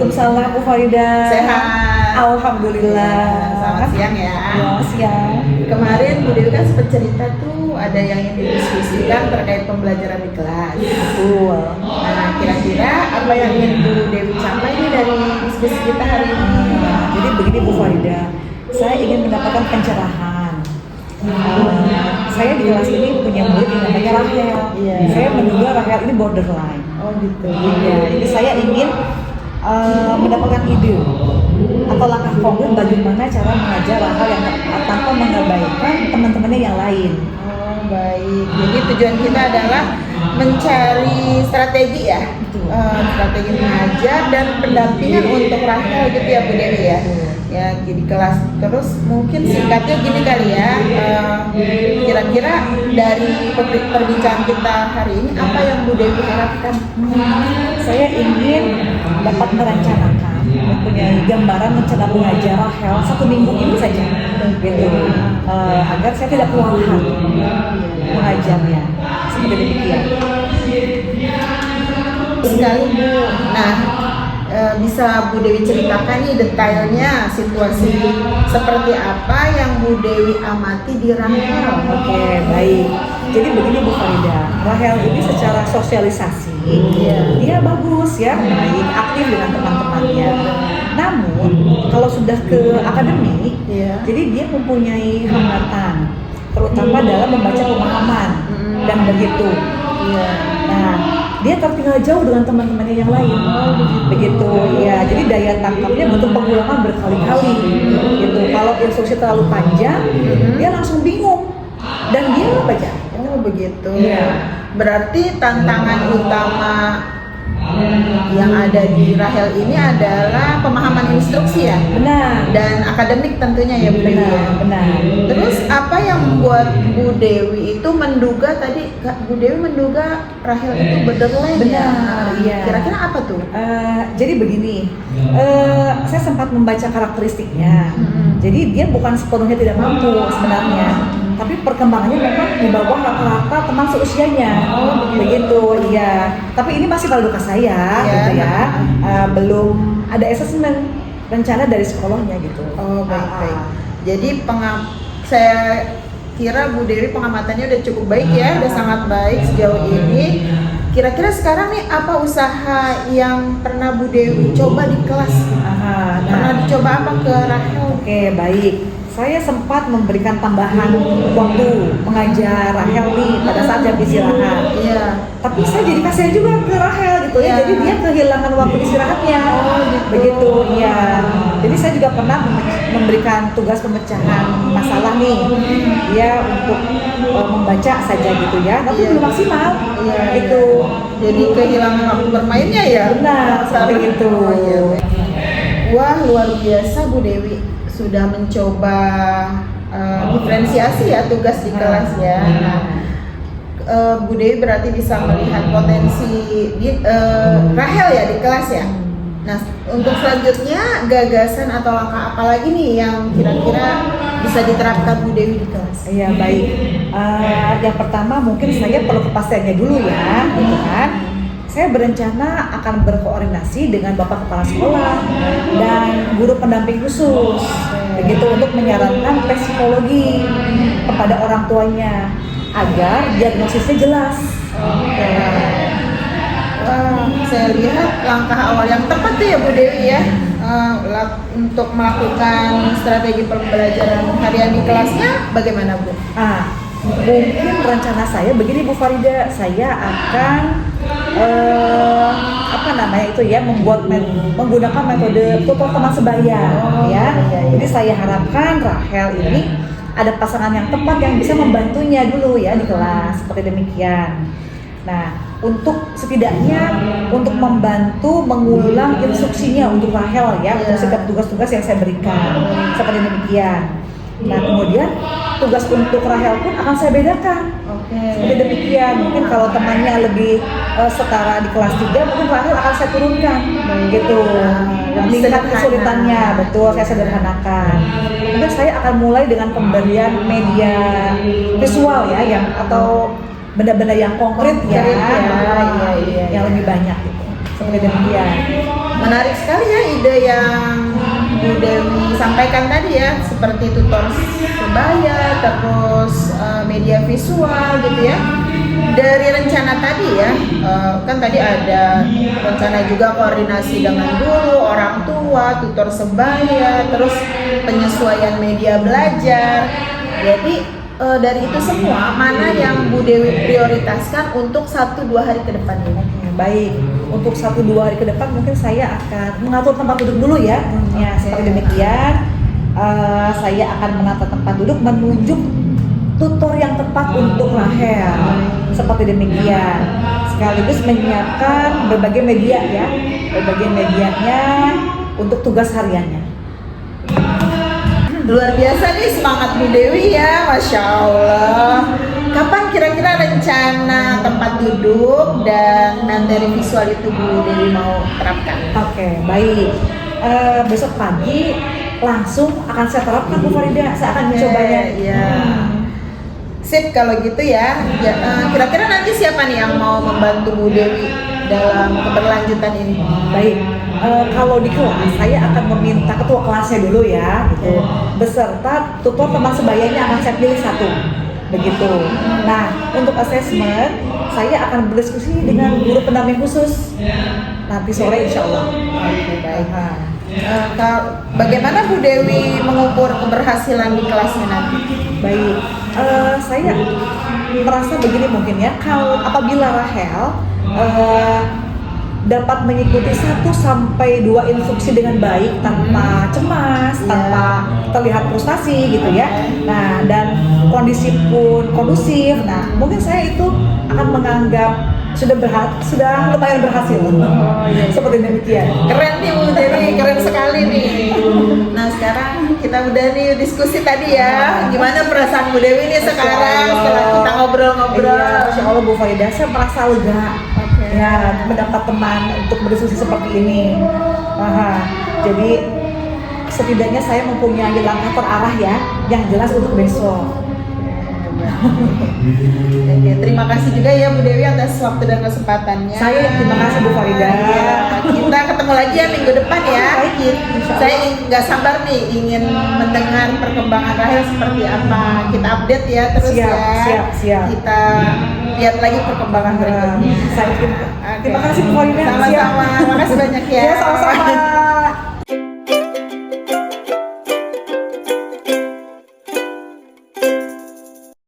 Waalaikumsalam Bu Farida. Sehat. Alhamdulillah. Selamat siang ya. Ya, siang. Kemarin Bu Dewi kan sempat cerita tuh ada yang ingin didiskusikan terkait pembelajaran di kelas. Betul. Nah, kira-kira apa yang ingin Bu Dewi capai nih dari diskusi kita hari ini? Jadi begini Bu Farida, saya ingin mendapatkan pencerahan. Saya di kelas ini punya murid yang namanya Rahel. Iya. Saya menduga Rahel ini borderline. Oh gitu. Ya, jadi saya ingin mendapatkan ide atau langkah konkret bagaimana cara mengajar Rahel yang tepat tanpa mengabaikan teman-temannya yang lain. Oh baik. Jadi tujuan kita adalah mencari strategi ya, strategi mengajar dan pendampingan untuk Rahel gitu ya Bu Dewi ya. Ya di kelas. Terus mungkin singkatnya gini kali ya, kira-kira dari perbincangan kita hari ini apa yang Bu Dewi harapkan? Saya ingin dapat merencanakan, mempunyai gambaran rencana mengajar Rahel 1 minggu ini saja, gitu, agar saya tidak kewalahan mengajarnya, seperti demikian. Sekali Bu. Nah, bisa Bu Dewi ceritakan nih detailnya situasi seperti apa yang Bu Dewi amati di Rahel? Oke, baik. Jadi begini Bu Farida, Rahel ini secara sosialisasi dia bagus ya, baik, aktif dengan teman-temannya. Namun kalau sudah ke akademik, jadi dia mempunyai hambatan, terutama dalam membaca pemahaman dan begitu. Nah, dia tertinggal jauh dengan teman-temannya yang lain. Begitu ya. Jadi daya tangkapnya butuh pengulangan berkali-kali. Gitu. Kalau instruksi terlalu panjang, dia langsung bingung dan dia baca. Oh begitu. Iya. Berarti tantangan utama yang ada di Rahel ini adalah pemahaman instruksi ya? Benar. Dan akademik tentunya ya Bu Dewi ya? Benar. Terus apa yang membuat Bu Dewi itu menduga tadi, Bu Dewi menduga Rahel itu borderline ya? Benar, iya. Kira-kira apa tuh? Jadi begini, saya sempat membaca karakteristiknya. Jadi dia bukan sepenuhnya tidak mampu sebenarnya, tapi perkembangannya memang di bawah rata-rata teman seusianya. Begitu, iya. Tapi ini masih praduga saya, gitu ya. Belum ada assessment rencana dari psikolognya gitu. Oh baik-baik. Jadi saya kira Bu Dewi pengamatannya udah cukup baik ya, udah sangat baik sejauh ini. Kira-kira sekarang nih apa usaha yang pernah Bu Dewi coba di kelas? Pernah dicoba apa ke Rahel? Oke, baik. Saya sempat memberikan tambahan waktu mengajar Rahel nih pada saat jam istirahat. Iya. Tapi saya jadi kasihan juga ke Rahel gitu ya. Jadi dia kehilangan waktu istirahatnya. Gitu. Begitu, ya. Jadi saya juga pernah memberikan tugas pemecahan masalah nih. Dia untuk membaca saja gitu ya. Tapi belum maksimal. Gitu. Jadi kehilangan waktu bermainnya ya. Benar, seperti itu. Wah, luar biasa Bu Dewi sudah mencoba diferensiasi ya tugas di kelas ya. Nah, Bu Dewi berarti bisa melihat potensi Rahel ya di kelas ya. Nah, untuk selanjutnya gagasan atau langkah apa lagi nih yang kira-kira bisa diterapkan Bu Dewi di kelas? Iya, baik. Yang pertama mungkin saya perlu kepastiannya dulu ya, gitu kan. Saya berencana akan berkoordinasi dengan Bapak Kepala Sekolah dan guru pendamping khusus, begitu, untuk menyarankan tes psikologi kepada orang tuanya agar diagnosisnya jelas. Saya lihat langkah awal yang tepat tuh ya Bu Dewi ya, untuk melakukan strategi pembelajaran harian di kelasnya bagaimana Bu? Mungkin rencana saya begini Bu Farida, saya akan menggunakan metode tutor teman sebaya ya. Jadi saya harapkan Rahel ini ada pasangan yang tepat yang bisa membantunya dulu ya di kelas, seperti demikian. Nah, untuk setidaknya untuk membantu mengulang instruksinya untuk Rahel ya, untuk setiap tugas-tugas yang saya berikan, seperti demikian. Nah, kemudian tugas untuk Rahel pun akan saya bedakan. Seperti demikian. Mungkin kalau temannya lebih setara di kelas 3, mungkin Rahel akan saya turunkan. Gitu. Tingkat kesulitannya, betul, saya sederhanakan. Mungkin saya akan mulai dengan pemberian media visual ya, yang atau benda-benda yang konkret ya, yang lebih banyak gitu. Seperti demikian. menarik sekali ya ide yang Bu Dewi sampaikan tadi ya, seperti tutor sebaya, terus media visual gitu ya. Dari rencana tadi ya, kan tadi ada rencana juga koordinasi dengan guru, orang tua, tutor sebaya, terus penyesuaian media belajar. Jadi dari itu semua, mana yang Bu Dewi prioritaskan untuk 1-2 hari ke depan ini? Baik, untuk 1-2 hari ke depan mungkin saya akan mengatur tempat duduk dulu ya. Ya, seperti demikian. Saya akan menata tempat duduk, menunjuk tutor yang tepat untuk Rahel. Seperti demikian. Sekaligus menyiapkan berbagai media ya, berbagai medianya untuk tugas hariannya. Luar biasa nih semangat Bu Dewi ya, Masya Allah. Kapan kira-kira rencana tempat duduk dan dari visual itu Bu Dewi mau terapkan? Oke, baik. Besok pagi langsung akan saya terapkan Bu Farida. Saya akan mencobanya. Ya. Sip kalau gitu ya. Kira-kira nanti siapa nih yang mau membantu Bu Dewi dalam keberlanjutan ini? Baik. Kalau di kelas saya akan meminta ketua kelasnya dulu ya, gitu. Beserta tutor teman sebayanya akan saya pilih satu. Begitu. Nah, untuk asesmen saya akan berdiskusi dengan guru pendamping khusus nanti sore insya Allah. Baik. Bagaimana Bu Dewi mengukur keberhasilan di kelasnya nanti? Baik, saya merasa begini mungkin ya, kalau apabila Rahel dapat mengikuti 1-2 instruksi dengan baik tanpa cemas, tanpa terlihat frustasi gitu ya. Nah, dan kondisi pun kondusif. Nah, mungkin saya itu akan menganggap sudah lumayan berhasil. Seperti demikian. Keren nih Bu Dewi, keren sekali nih. Nah, sekarang kita udah nih diskusi tadi ya. Gimana perasaan Bu Dewi nih sekarang setelah kita ngobrol-ngobrol? Iya, Masya Allah Bu Farida, saya merasa lega. Ya, mendapat teman untuk berdiskusi seperti ini. Jadi setidaknya saya mempunyai langkah terarah ya, yang jelas untuk besok. Oke, terima kasih juga ya Bu Dewi atas waktu dan kesempatannya. Saya terima kasih Bu Farida. Kita ketemu lagi ya minggu depan ya. Saya nggak sabar nih ingin mendengar perkembangan Rahel seperti apa. Kita update ya terus Siap. Kita lihat lagi perkembangan berikutnya. Terima kasih Bu Farida. Sama-sama. Makasih banyak ya. Ya, sama-sama.